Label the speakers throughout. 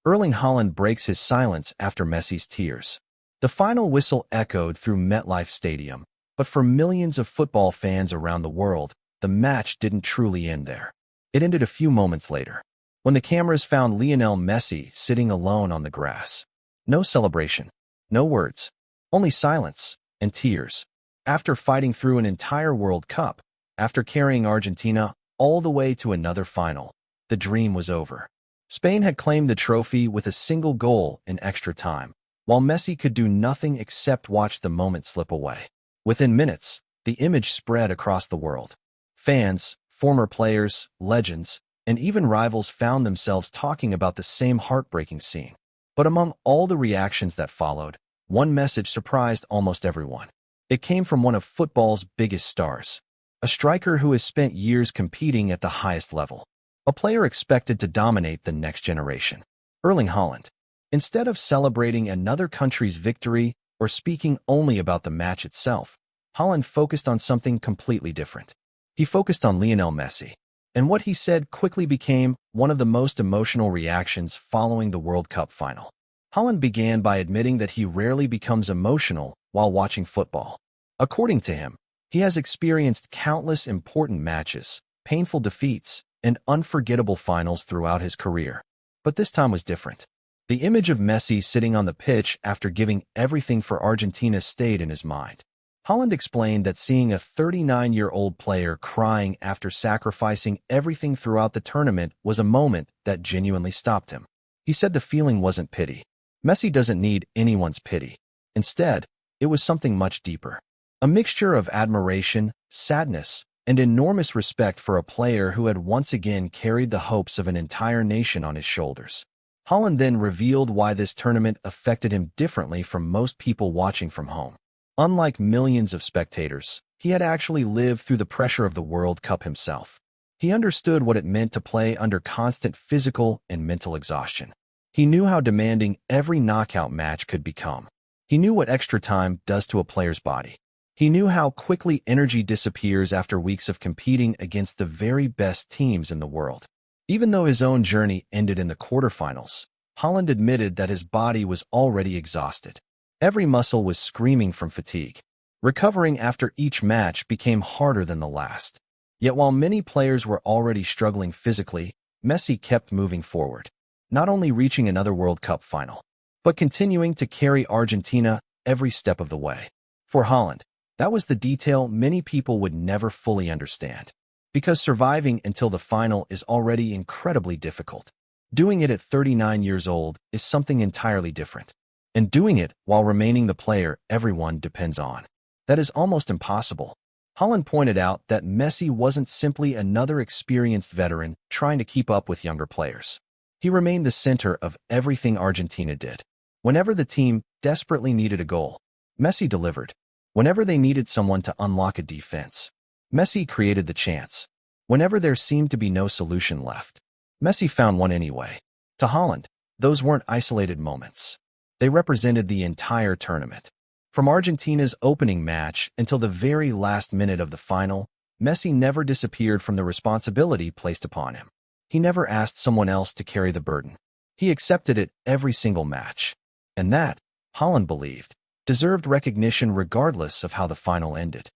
Speaker 1: Erling Haaland breaks his silence after Messi's tears. The final whistle echoed through MetLife Stadium, but for millions of football fans around the world, the match didn't truly end there. It ended a few moments later, when the cameras found Lionel Messi sitting alone on the grass. No celebration, no words, only silence and tears. After fighting through an entire World Cup, after carrying Argentina all the way to another final, the dream was over. Spain had claimed the trophy with a single goal in extra time, while Messi could do nothing except watch the moment slip away. Within minutes, the image spread across the world. Fans, former players, legends, and even rivals found themselves talking about the same heartbreaking scene. But among all the reactions that followed, one message surprised almost everyone. It came from one of football's biggest stars, a striker who has spent years competing at the highest level, a player expected to dominate the next generation. Erling Haaland. Instead of celebrating another country's victory or speaking only about the match itself, Haaland focused on something completely different. He focused on Lionel Messi, and what he said quickly became one of the most emotional reactions following the World Cup final. Haaland began by admitting that he rarely becomes emotional while watching football. According to him, he has experienced countless important matches, painful defeats, and unforgettable finals throughout his career. But this time was different. The image of Messi sitting on the pitch after giving everything for Argentina stayed in his mind. Haaland explained that seeing a 39-year-old player crying after sacrificing everything throughout the tournament was a moment that genuinely stopped him. He said the feeling wasn't pity. Messi doesn't need anyone's pity. Instead, it was something much deeper. A mixture of admiration, sadness, and enormous respect for a player who had once again carried the hopes of an entire nation on his shoulders. Haaland then revealed why this tournament affected him differently from most people watching from home. Unlike millions of spectators, he had actually lived through the pressure of the World Cup himself. He understood what it meant to play under constant physical and mental exhaustion. He knew how demanding every knockout match could become. He knew what extra time does to a player's body. He knew how quickly energy disappears after weeks of competing against the very best teams in the world. Even though his own journey ended in the quarterfinals, Haaland admitted that his body was already exhausted. Every muscle was screaming from fatigue. Recovering after each match became harder than the last. Yet while many players were already struggling physically, Messi kept moving forward, not only reaching another World Cup final, but continuing to carry Argentina every step of the way. For Haaland, that was the detail many people would never fully understand. Because surviving until the final is already incredibly difficult. Doing it at 39 years old is something entirely different. And doing it while remaining the player everyone depends on. That is almost impossible. Haaland pointed out that Messi wasn't simply another experienced veteran trying to keep up with younger players. He remained the center of everything Argentina did. Whenever the team desperately needed a goal, Messi delivered. Whenever they needed someone to unlock a defense, Messi created the chance. Whenever there seemed to be no solution left, Messi found one anyway. To Haaland, those weren't isolated moments. They represented the entire tournament. From Argentina's opening match until the very last minute of the final, Messi never disappeared from the responsibility placed upon him. He never asked someone else to carry the burden. He accepted it every single match. And that, Haaland believed, deserved recognition regardless of how the final ended.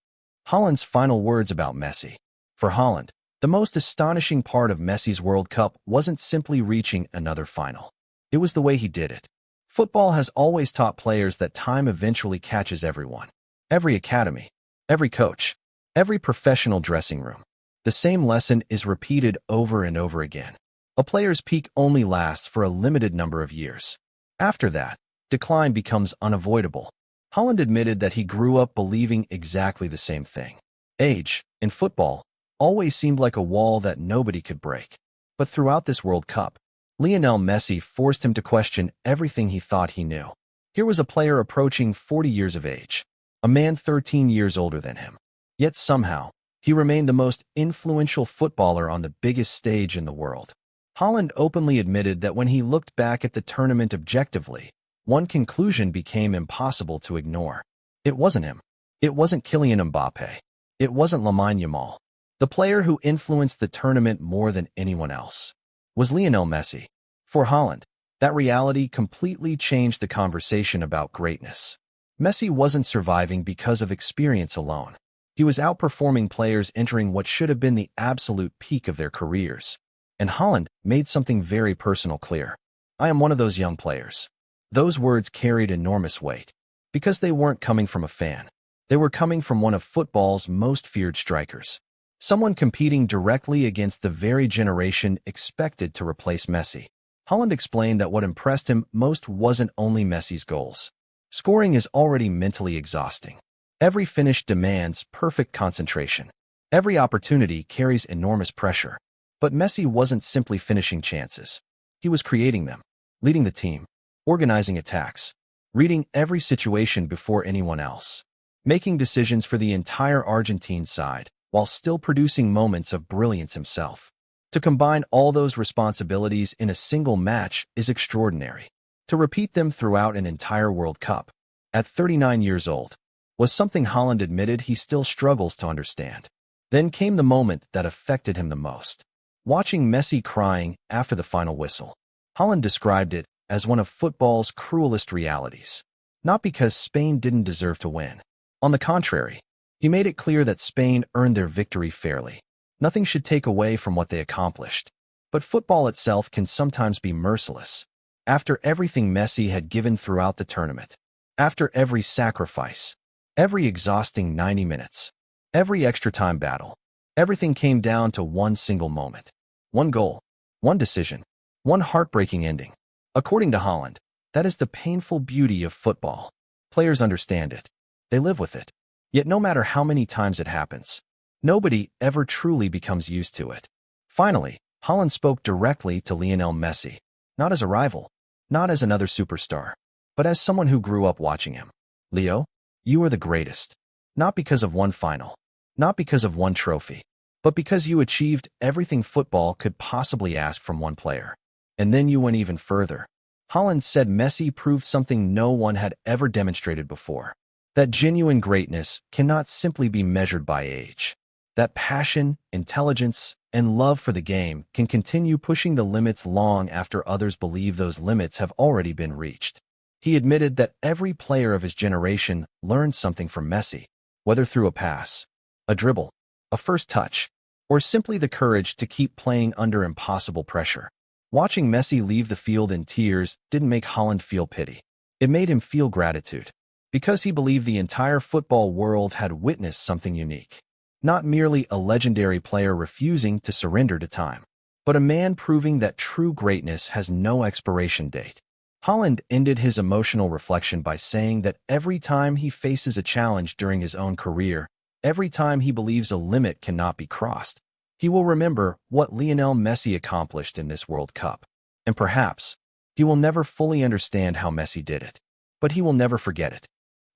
Speaker 1: Haaland's final words about Messi. For Haaland, the most astonishing part of Messi's World Cup wasn't simply reaching another final. It was the way he did it. Football has always taught players that time eventually catches everyone. Every academy, every coach, every professional dressing room. The same lesson is repeated over and over again. A player's peak only lasts for a limited number of years. After that, decline becomes unavoidable. Haaland admitted that he grew up believing exactly the same thing. Age, in football, always seemed like a wall that nobody could break. But throughout this World Cup, Lionel Messi forced him to question everything he thought he knew. Here was a player approaching 40 years of age, a man 13 years older than him. Yet somehow, he remained the most influential footballer on the biggest stage in the world. Haaland openly admitted that when he looked back at the tournament objectively, one conclusion became impossible to ignore. It wasn't him. It wasn't Kylian Mbappe. It wasn't Lamine Yamal. The player who influenced the tournament more than anyone else was Lionel Messi. For Haaland, That reality completely changed the conversation about greatness. Messi wasn't surviving because of experience alone. He was outperforming players entering what should have been the absolute peak of their careers. And Haaland made something very personal clear. I am one of those young players. Those words carried enormous weight. Because they weren't coming from a fan. They were coming from one of football's most feared strikers. Someone competing directly against the very generation expected to replace Messi. Haaland explained that what impressed him most wasn't only Messi's goals. Scoring is already mentally exhausting. Every finish demands perfect concentration. Every opportunity carries enormous pressure. But Messi wasn't simply finishing chances. He was creating them, leading the team, organizing attacks, reading every situation before anyone else, making decisions for the entire Argentine side, while still producing moments of brilliance himself. To combine all those responsibilities in a single match is extraordinary. To repeat them throughout an entire World Cup, at 39 years old, was something Haaland admitted he still struggles to understand. Then came the moment that affected him the most. Watching Messi crying after the final whistle. Haaland described it as one of football's cruelest realities. Not because Spain didn't deserve to win. On the contrary, he made it clear that Spain earned their victory fairly. Nothing should take away from what they accomplished. But football itself can sometimes be merciless. After everything Messi had given throughout the tournament, after every sacrifice, every exhausting 90 minutes, every extra-time battle, everything came down to one single moment. One goal, one decision, one heartbreaking ending. According to Haaland, that is the painful beauty of football. Players understand it. They live with it. Yet no matter how many times it happens, nobody ever truly becomes used to it. Finally, Haaland spoke directly to Lionel Messi, not as a rival, not as another superstar, but as someone who grew up watching him. Leo, you are the greatest. Not because of one final, not because of one trophy, but because you achieved everything football could possibly ask from one player. And then you went even further. Haaland said Messi proved something no one had ever demonstrated before. That genuine greatness cannot simply be measured by age. That passion, intelligence, and love for the game can continue pushing the limits long after others believe those limits have already been reached. He admitted that every player of his generation learned something from Messi, whether through a pass, a dribble, a first touch, or simply the courage to keep playing under impossible pressure. Watching Messi leave the field in tears didn't make Haaland feel pity. It made him feel gratitude, because he believed the entire football world had witnessed something unique. Not merely a legendary player refusing to surrender to time, but a man proving that true greatness has no expiration date. Haaland ended his emotional reflection by saying that every time he faces a challenge during his own career, every time he believes a limit cannot be crossed, he will remember what Lionel Messi accomplished in this World Cup. And perhaps, he will never fully understand how Messi did it, but he will never forget it.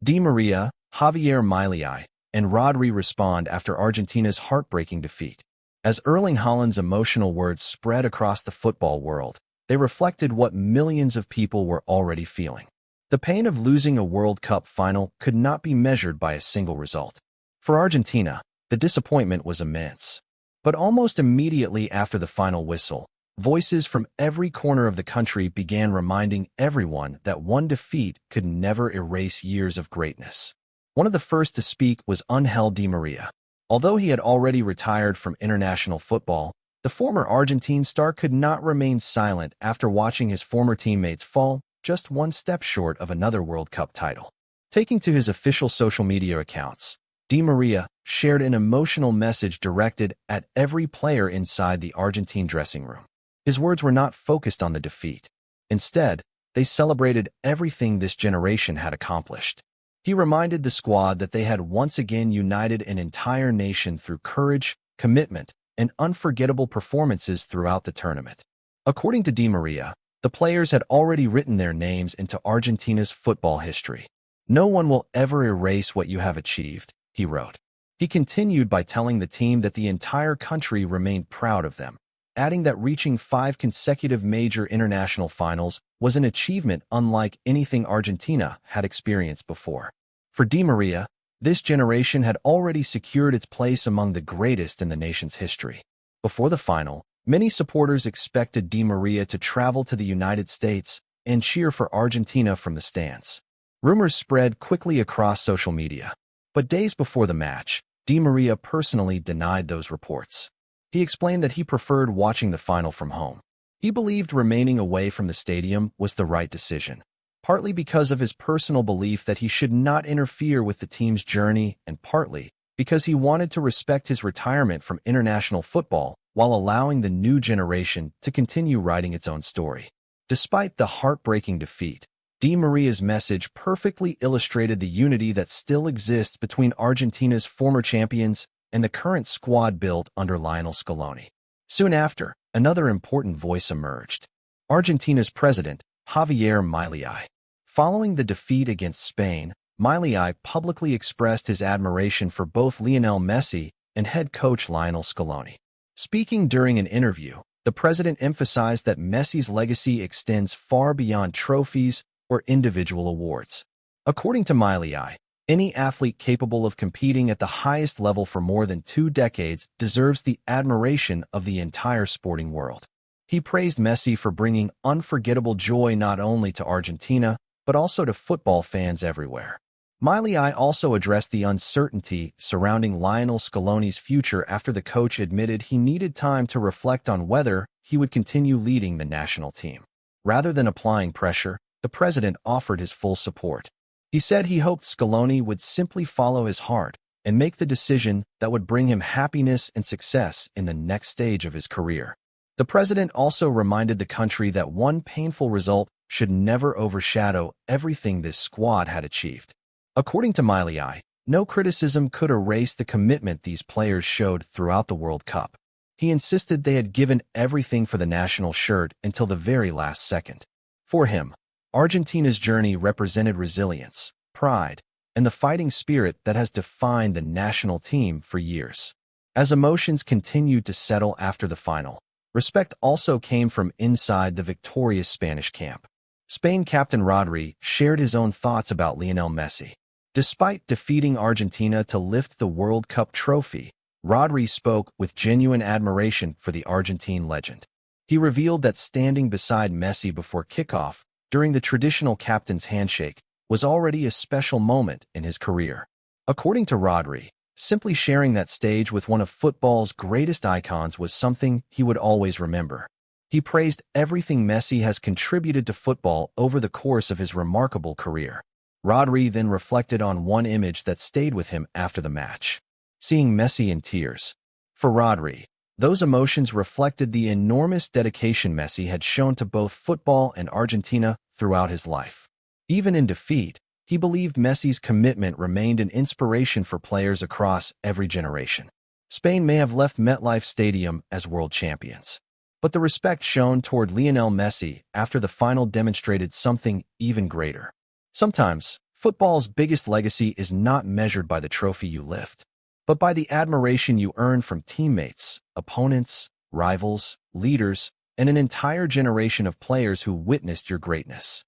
Speaker 1: Di María, Javier Milei, and Rodri respond after Argentina's heartbreaking defeat. As Erling Haaland's emotional words spread across the football world, they reflected what millions of people were already feeling. The pain of losing a World Cup final could not be measured by a single result. For Argentina, the disappointment was immense. But almost immediately after the final whistle, voices from every corner of the country began reminding everyone that one defeat could never erase years of greatness. One of the first to speak was Ángel Di María. Although he had already retired from international football, the former Argentine star could not remain silent after watching his former teammates fall just one step short of another World Cup title. Taking to his official social media accounts, Di María shared an emotional message directed at every player inside the Argentine dressing room. His words were not focused on the defeat. Instead, they celebrated everything this generation had accomplished. He reminded the squad that they had once again united an entire nation through courage, commitment, and unforgettable performances throughout the tournament. According to Di María, the players had already written their names into Argentina's football history. No one will ever erase what you have achieved, he wrote. He continued by telling the team that the entire country remained proud of them, adding that reaching 5 consecutive major international finals was an achievement unlike anything Argentina had experienced before. For Di María, this generation had already secured its place among the greatest in the nation's history. Before the final, Many supporters expected Di Maria to travel to the United States and cheer for Argentina from the stands. Rumors spread quickly across social media, but days before the match, Di Maria personally denied those reports. He explained that he preferred watching the final from home. He believed remaining away from the stadium was the right decision, partly because of his personal belief that he should not interfere with the team's journey and partly because he wanted to respect his retirement from international football while allowing the new generation to continue writing its own story. Despite the heartbreaking defeat, Di Maria's message perfectly illustrated the unity that still exists between Argentina's former champions and the current squad built under Lionel Scaloni. Soon after, another important voice emerged: Argentina's president, Javier Milei. Following the defeat against Spain, Milei publicly expressed his admiration for both Lionel Messi and head coach Lionel Scaloni. Speaking during an interview, the president emphasized that Messi's legacy extends far beyond trophies or individual awards. According to Milei, any athlete capable of competing at the highest level for more than 2 decades deserves the admiration of the entire sporting world. He praised Messi for bringing unforgettable joy not only to Argentina, but also to football fans everywhere. Milei also addressed the uncertainty surrounding Lionel Scaloni's future after the coach admitted he needed time to reflect on whether he would continue leading the national team. Rather than applying pressure, the president offered his full support. He said he hoped Scaloni would simply follow his heart and make the decision that would bring him happiness and success in the next stage of his career. The president also reminded the country that one painful result should never overshadow everything this squad had achieved. According to Milei, no criticism could erase the commitment these players showed throughout the World Cup. He insisted they had given everything for the national shirt until the very last second. For him, Argentina's journey represented resilience, pride, and the fighting spirit that has defined the national team for years. As emotions continued to settle after the final, respect also came from inside the victorious Spanish camp. Spain captain Rodri shared his own thoughts about Lionel Messi. Despite defeating Argentina to lift the World Cup trophy, Rodri spoke with genuine admiration for the Argentine legend. He revealed that standing beside Messi before kickoff, during the traditional captain's handshake, was already a special moment in his career. According to Rodri, simply sharing that stage with one of football's greatest icons was something he would always remember. He praised everything Messi has contributed to football over the course of his remarkable career. Rodri then reflected on one image that stayed with him after the match: seeing Messi in tears. For Rodri, those emotions reflected the enormous dedication Messi had shown to both football and Argentina throughout his life. Even in defeat, he believed Messi's commitment remained an inspiration for players across every generation. Spain may have left MetLife Stadium as world champions, but the respect shown toward Lionel Messi after the final demonstrated something even greater. Sometimes, football's biggest legacy is not measured by the trophy you lift, but by the admiration you earn from teammates, opponents, rivals, leaders, and an entire generation of players who witnessed your greatness.